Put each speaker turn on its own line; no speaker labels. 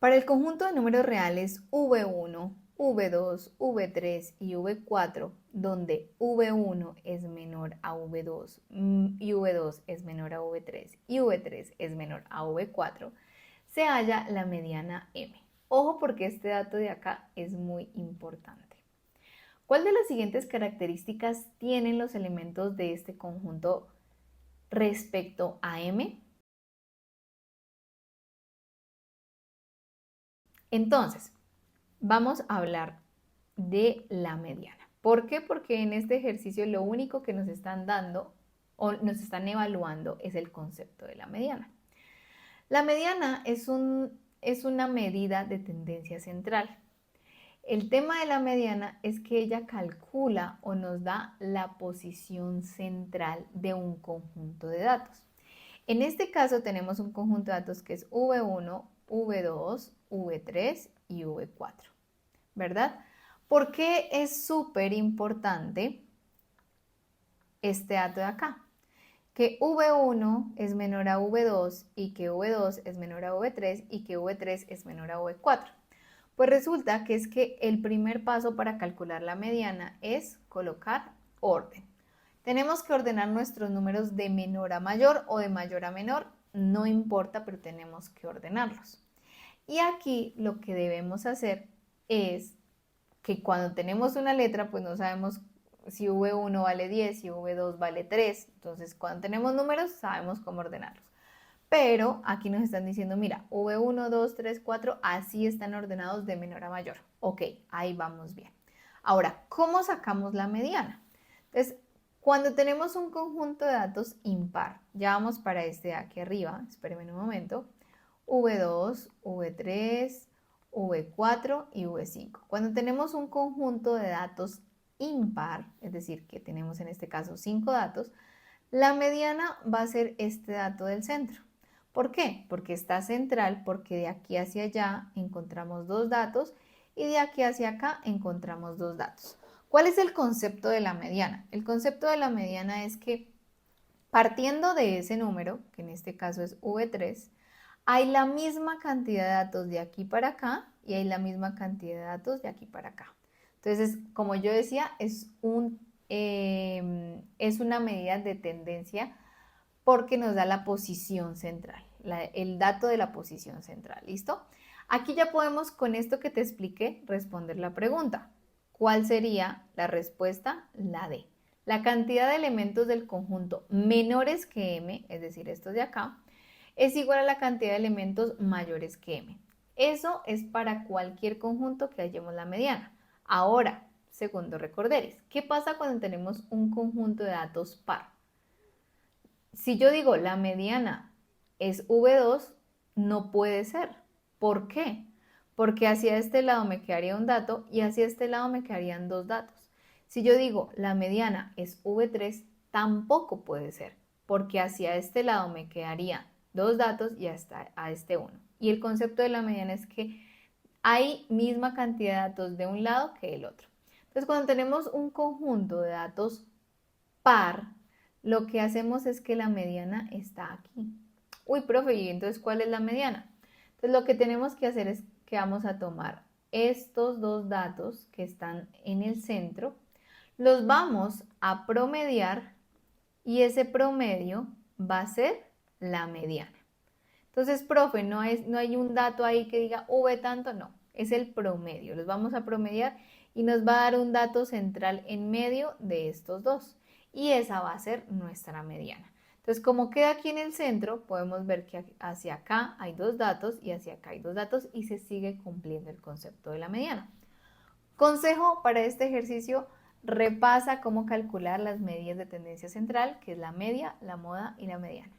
Para el conjunto de números reales V1, V2, V3 y V4, donde V1 es menor a V2 y V2 es menor a V3 y V3 es menor a V4, se halla la mediana M. Ojo porque este dato de acá es muy importante. ¿Cuál de las siguientes características tienen los elementos de este conjunto respecto a M? Entonces, vamos a hablar de la mediana. ¿Por qué? Porque en este ejercicio lo único que nos están dando o nos están evaluando es el concepto de la mediana. La mediana es una medida de tendencia central. El tema de la mediana es que ella calcula o nos da la posición central de un conjunto de datos. En este caso tenemos un conjunto de datos que es V1, V2, V3 y V4, ¿verdad? ¿Por qué es súper importante este dato de acá? Que V1 es menor a V2 y que V2 es menor a V3 y que V3 es menor a V4. Pues resulta que es que el primer paso para calcular la mediana es colocar orden. Tenemos que ordenar nuestros números de menor a mayor o de mayor a menor, no importa, pero tenemos que ordenarlos. Y aquí lo que debemos hacer es que cuando tenemos una letra, pues no sabemos si V1 vale 10, si V2 vale 3. Entonces, cuando tenemos números, sabemos cómo ordenarlos. Pero aquí nos están diciendo, mira, V1, 2, 3, 4, así están ordenados de menor a mayor. Ok, ahí vamos bien. Ahora, ¿cómo sacamos la mediana? Entonces, cuando tenemos un conjunto de datos impar, ya vamos para este de aquí arriba, espérenme un momento, V2, V3, V4 y V5. Cuando tenemos un conjunto de datos impar, es decir, que tenemos en este caso 5 datos, la mediana va a ser este dato del centro. ¿Por qué? Porque está central, porque de aquí hacia allá encontramos dos datos y de aquí hacia acá encontramos dos datos. ¿Cuál es el concepto de la mediana? El concepto de la mediana es que partiendo de ese número, que en este caso es V3, hay la misma cantidad de datos de aquí para acá y hay la misma cantidad de datos de aquí para acá. Entonces, como yo decía, es una medida de tendencia porque nos da la posición central, el dato de la posición central. ¿Listo? Aquí ya podemos, con esto que te expliqué, responder la pregunta. ¿Cuál sería la respuesta? La D. La cantidad de elementos del conjunto menores que M, es decir, estos de acá, es igual a la cantidad de elementos mayores que M. Eso es para cualquier conjunto que hallemos la mediana. Ahora, segundo recorderis, ¿qué pasa cuando tenemos un conjunto de datos par? Si yo digo la mediana es V2, no puede ser. ¿Por qué? Porque hacia este lado me quedaría un dato y hacia este lado me quedarían dos datos. Si yo digo la mediana es V3, tampoco puede ser, porque hacia este lado me quedarían dos datos y hasta a este uno. Y el concepto de la mediana es que hay misma cantidad de datos de un lado que del otro. Entonces, cuando tenemos un conjunto de datos par, lo que hacemos es que la mediana está aquí. Uy, profe, ¿y entonces cuál es la mediana? Entonces lo que tenemos que hacer es que vamos a tomar estos dos datos que están en el centro, los vamos a promediar y ese promedio va a ser la mediana. Entonces, profe, no hay un dato ahí que diga V tanto, no, es el promedio. Los vamos a promediar y nos va a dar un dato central en medio de estos dos. Y esa va a ser nuestra mediana. Entonces, como queda aquí en el centro, podemos ver que hacia acá hay dos datos y hacia acá hay dos datos y se sigue cumpliendo el concepto de la mediana. Consejo para este ejercicio, repasa cómo calcular las medidas de tendencia central, que es la media, la moda y la mediana.